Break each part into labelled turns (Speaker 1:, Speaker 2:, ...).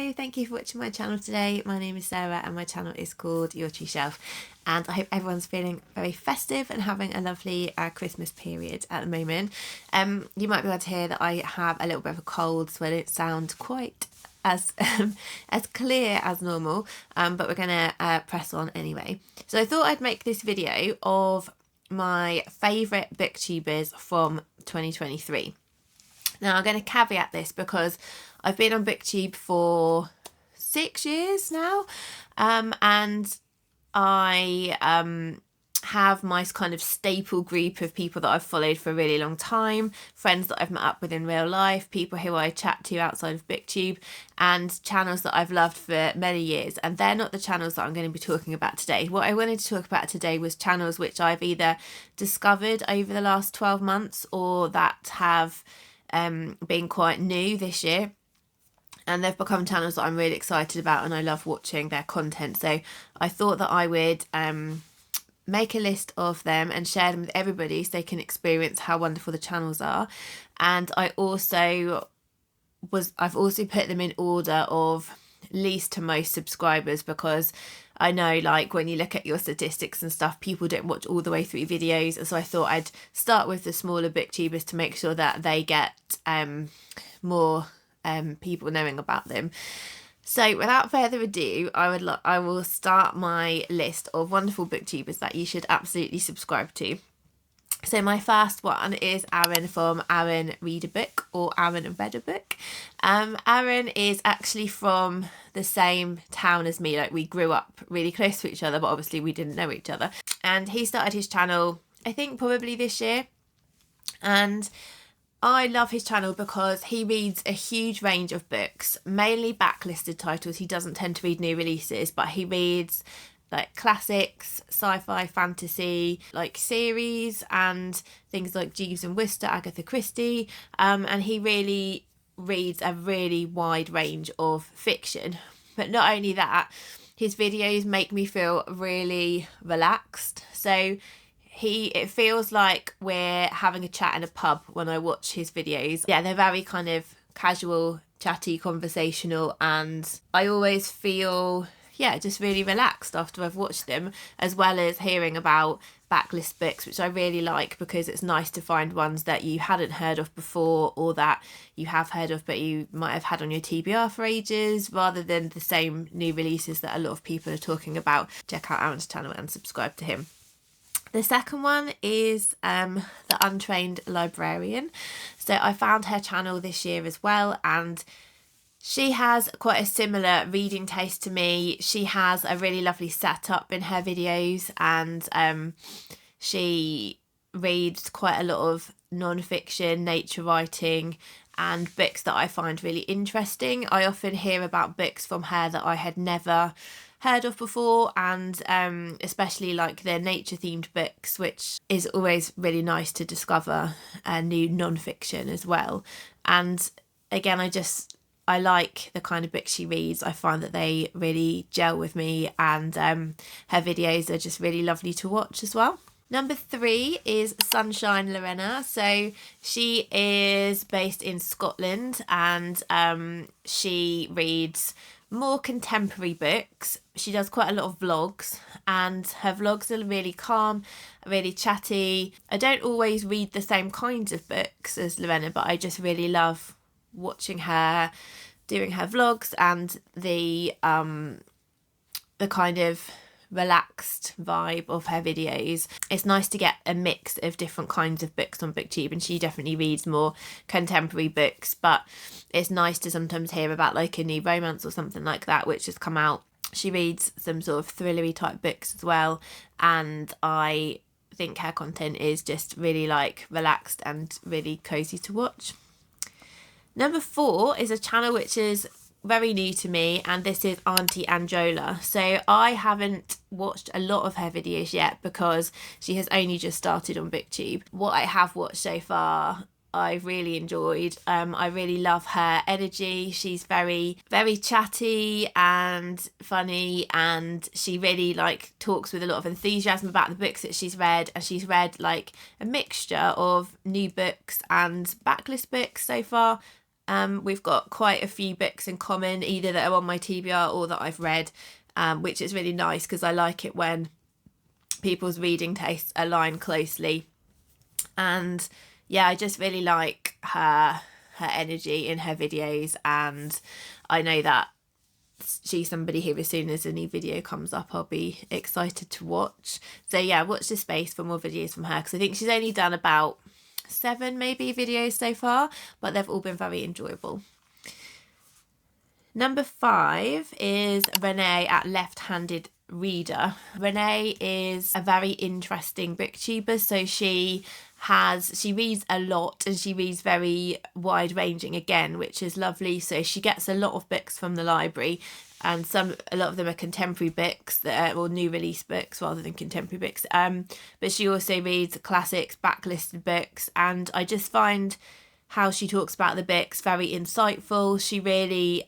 Speaker 1: Hello, thank you for watching my channel today. My name is Sarah and my channel is called Your Tree Shelf, and I hope everyone's feeling very festive and having a lovely Christmas period at the moment. You might be able to hear that I have a little bit of a cold, so I don't sound quite as as clear as normal, but we're gonna press on anyway. So I thought I'd make this video of my favourite booktubers from 2023. Now I'm going to caveat this because I've been on booktube for 6 years now, and I have my kind of staple group of people that I've followed for a really long time, friends that I've met up with in real life, people who I chat to outside of booktube, and channels that I've loved for many years. And they're not the channels that I'm going to be talking about today. What I wanted to talk about today was channels which I've either discovered over the last 12 months or that have been quite new this year, and they've become channels that I'm really excited about and I love watching their content. So I thought that I would make a list of them and share them with everybody so they can experience how wonderful the channels are. And I've also put them in order of least to most subscribers, because I know, like, when you look at your statistics and stuff, people don't watch all the way through videos, and so I thought I'd start with the smaller booktubers to make sure that they get more people knowing about them. So without further ado, I will start my list of wonderful booktubers that you should absolutely subscribe to. So my first one is Aaron from Aaron Read a Book, or Aaron Read a Book. Aaron is actually from the same town as me. Like, we grew up really close to each other, but obviously we didn't know each other. And he started his channel, I think, probably this year. And I love his channel because he reads a huge range of books, mainly backlisted titles. He doesn't tend to read new releases, but he reads like classics, sci-fi, fantasy, like series, and things like Jeeves and Wooster, Agatha Christie, and he really reads a really wide range of fiction. But not only that, his videos make me feel really relaxed. So it feels like we're having a chat in a pub when I watch his videos. Yeah, they're very kind of casual, chatty, conversational, and I always feel just really relaxed after I've watched them, as well as hearing about backlist books, which I really like because it's nice to find ones that you hadn't heard of before, or that you have heard of but you might have had on your TBR for ages, rather than the same new releases that a lot of people are talking about. Check out Aaron's channel and subscribe to him. The second one is the Untrained Librarian. So I found her channel this year as well, and she has quite a similar reading taste to me. She has a really lovely setup in her videos, and she reads quite a lot of non-fiction, nature writing, and books that I find really interesting. I often hear about books from her that I had never heard of before, and especially like the nature themed books, which is always really nice to discover new non-fiction as well. And again, I like the kind of books she reads. I find that they really gel with me, and her videos are just really lovely to watch as well. Number 3 is Sunshine Lorena. So she is based in Scotland, and she reads more contemporary books. She does quite a lot of vlogs, and her vlogs are really calm, really chatty. I don't always read the same kinds of books as Lorena, but I just really love watching her doing her vlogs, and the kind of relaxed vibe of her videos. It's nice to get a mix of different kinds of books on booktube, and she definitely reads more contemporary books, but it's nice to sometimes hear about like a new romance or something like that which has come out. She reads some sort of thrillery type books as well, and I think her content is just really like relaxed and really cozy to watch. Number 4 is a channel which is very new to me, and this is Auntie Angola. So I haven't watched a lot of her videos yet because she has only just started on booktube. What I have watched so far, I've really enjoyed. I really love her energy. She's very, very chatty and funny, and she really like talks with a lot of enthusiasm about the books that she's read, and she's read like a mixture of new books and backlist books so far. We've got quite a few books in common, either that are on my TBR or that I've read, which is really nice because I like it when people's reading tastes align closely. And yeah, I just really like her energy in her videos, and I know that she's somebody who, as soon as a new video comes up, I'll be excited to watch. So yeah, watch this space for more videos from her, because I think she's only done about 7 maybe videos so far, but they've all been very enjoyable. Number 5 is Renee at Left-Handed Reader. Renee is a very interesting booktuber. So she reads a lot, and she reads very wide ranging again, which is lovely. So she gets a lot of books from the library, and a lot of them are contemporary books or new release books rather than contemporary books. But she also reads classics, backlisted books, and I just find how she talks about the books very insightful. She really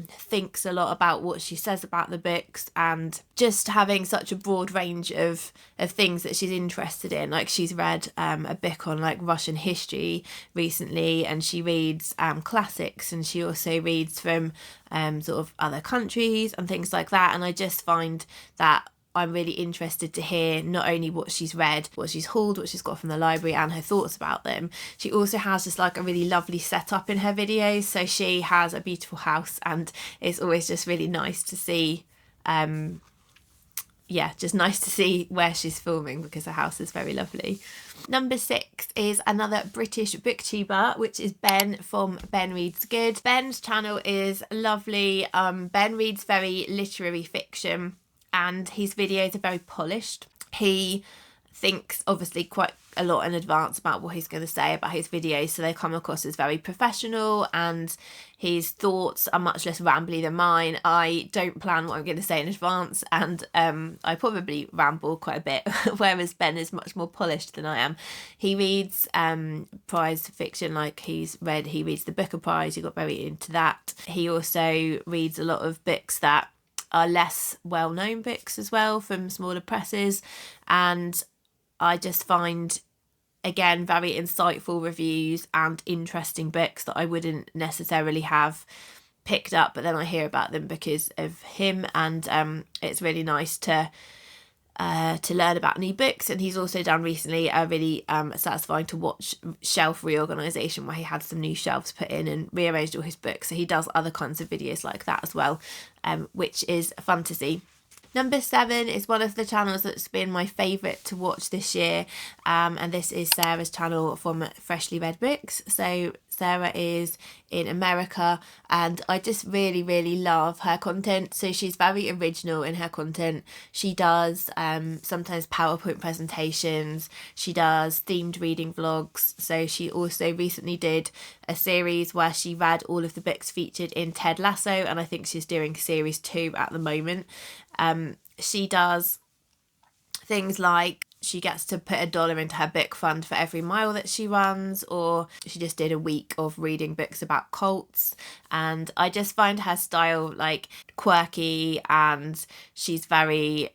Speaker 1: thinks a lot about what she says about the books, and just having such a broad range of things that she's interested in. Like, she's read a book on like Russian history recently, and she reads classics, and she also reads from sort of other countries and things like that. And I just find that I'm really interested to hear not only what she's read, what she's hauled, what she's got from the library, and her thoughts about them. She also has just like a really lovely setup in her videos. So she has a beautiful house, and it's always just really nice to see, just nice to see where she's filming, because her house is very lovely. Number 6 is another British booktuber, which is Ben from Ben Reads Good. Ben's channel is lovely. Ben reads very literary fiction, and his videos are very polished. He thinks obviously quite a lot in advance about what he's going to say about his videos, so they come across as very professional, and his thoughts are much less rambly than mine. I don't plan what I'm going to say in advance, and I probably ramble quite a bit, whereas Ben is much more polished than I am. He reads prize fiction, like he reads the Booker Prize. He got very into that. He also reads a lot of books that are less well-known books as well, from smaller presses, and I just find, again, very insightful reviews and interesting books that I wouldn't necessarily have picked up, but then I hear about them because of him, and it's really nice to learn about new books. And he's also done recently a really satisfying to watch shelf reorganisation, where he had some new shelves put in and rearranged all his books. So he does other kinds of videos like that as well, which is fun to see. Number 7 is one of the channels that's been my favourite to watch this year, and this is Sarah's channel from Freshly Read Books. So Sarah is in America, and I just really, really love her content. So she's very original in her content. She does sometimes PowerPoint presentations. She does themed reading vlogs. So she also recently did a series where she read all of the books featured in Ted Lasso, and I think she's doing series 2 at the moment. She does things like she gets to put $1 into her book fund for every mile that she runs, or she just did a week of reading books about cults. And I just find her style like quirky, and she's very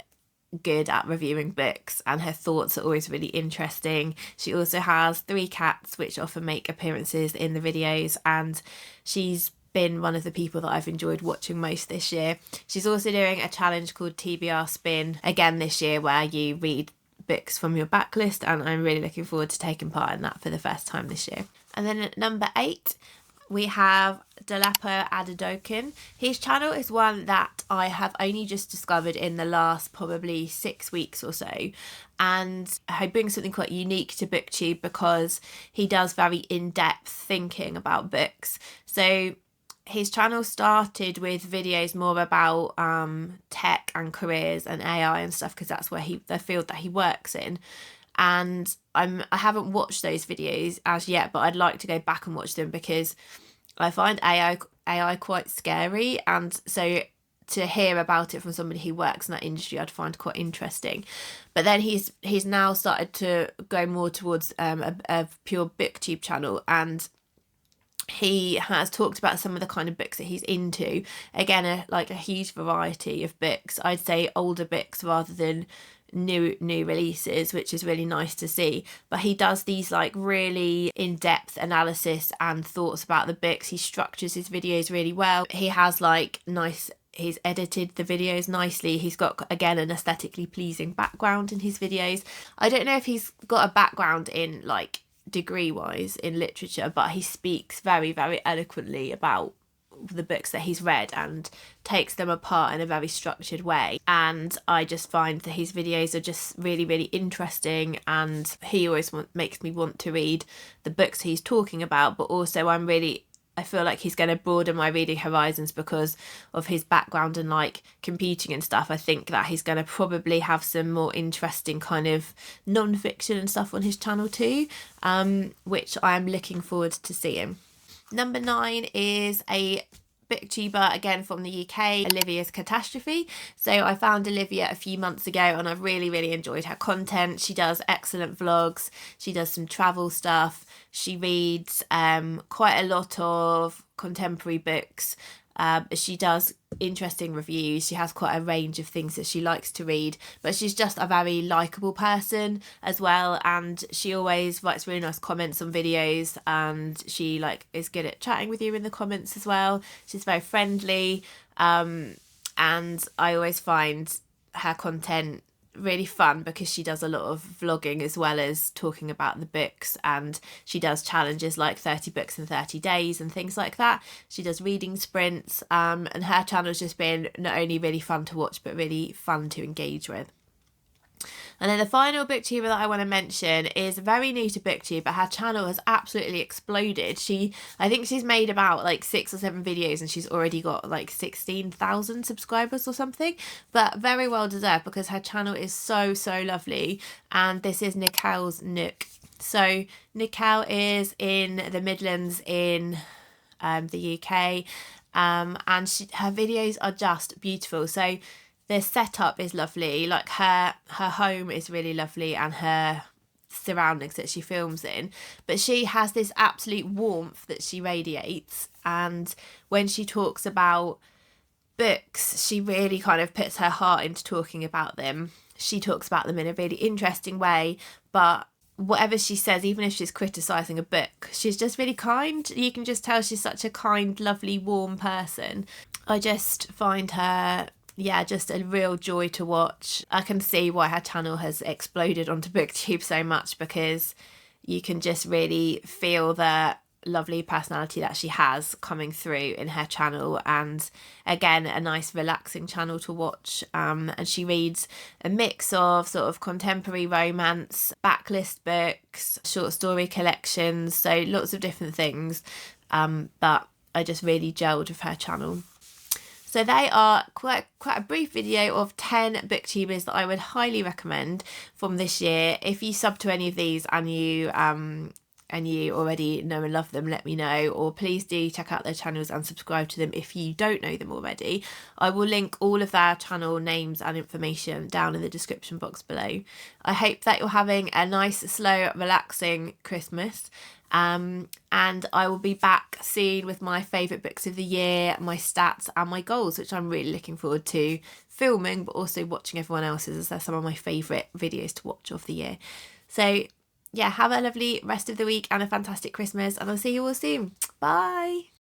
Speaker 1: good at reviewing books, and her thoughts are always really interesting. She also has 3 cats which often make appearances in the videos, and she's been one of the people that I've enjoyed watching most this year. She's also doing a challenge called TBR Spin again this year, where you read books from your backlist, and I'm really looking forward to taking part in that for the first time this year. And then at number 8 we have Deapo Adedokin. His channel is one that I have only just discovered in the last probably 6 weeks or so, and he brings something quite unique to BookTube because he does very in-depth thinking about books. So his channel started with videos more about tech and careers and AI and stuff, because that's where the field that he works in. And I haven't watched those videos as yet, but I'd like to go back and watch them, because I find AI quite scary, and so to hear about it from somebody who works in that industry I'd find quite interesting. But then he's now started to go more towards a pure BookTube channel, and he has talked about some of the kind of books that he's into. Again, a huge variety of books. I'd say older books rather than new releases, which is really nice to see. But he does these like really in-depth analysis and thoughts about the books. He structures his videos really well. He has like he's edited the videos nicely. He's got, again, an aesthetically pleasing background in his videos. I don't know if he's got a background in like degree wise in literature, but he speaks very, very eloquently about the books that he's read and takes them apart in a very structured way. And I just find that his videos are just really, really interesting, and he always makes me want to read the books he's talking about. But also I feel like he's going to broaden my reading horizons because of his background in like computing and stuff. I think that he's going to probably have some more interesting kind of non-fiction and stuff on his channel too, which I am looking forward to seeing. Number 9 is a booktuber, again from the UK, Olivias Catastrophe. So I found Olivia a few months ago and I've really, really enjoyed her content. She does excellent vlogs. She does some travel stuff. She reads quite a lot of contemporary books. She does interesting reviews. She has quite a range of things that she likes to read, but she's just a very likeable person as well, and she always writes really nice comments on videos, and she like is good at chatting with you in the comments as well. She's very friendly, and I always find her content really fun because she does a lot of vlogging as well as talking about the books, and she does challenges like 30 books in 30 days and things like that. She does reading sprints, and her channel's just been not only really fun to watch but really fun to engage with. And then the final booktuber that I want to mention is very new to booktube, but her channel has absolutely exploded. I think she's made about like 6 or 7 videos and she's already got like 16,000 subscribers or something, but very well deserved because her channel is so she and this is Nicos Nook. So Nicole is in the Midlands in the UK, and her videos are just beautiful. So the setup is lovely, like her home is really lovely and her surroundings that she films in, but she has this absolute warmth that she radiates, and when she talks about books she really kind of puts her heart into talking about them. She talks about them in a really interesting way, but whatever she says, even if she's criticising a book, she's just really kind. You can just tell she's such a kind, lovely, warm person. I just find her just a real joy to watch. I can see why her channel has exploded onto booktube so much, because you can just really feel the lovely personality that she has coming through in her channel, and again a nice relaxing channel to watch. And she reads a mix of sort of contemporary romance, backlist books, short story collections, so lots of different things, but I just really gelled with her channel. So they are quite a brief video of 10 booktubers that I would highly recommend from this year. If you sub to any of these and you already know and love them, let me know, or please do check out their channels and subscribe to them if you don't know them already. I will link all of their channel names and information down in the description box below. I hope that you're having a nice, slow, relaxing Christmas. And I will be back soon with my favourite books of the year, my stats and my goals, which I'm really looking forward to filming, but also watching everyone else's, as they're some of my favourite videos to watch of the year. So yeah, have a lovely rest of the week and a fantastic Christmas, and I'll see you all soon. Bye.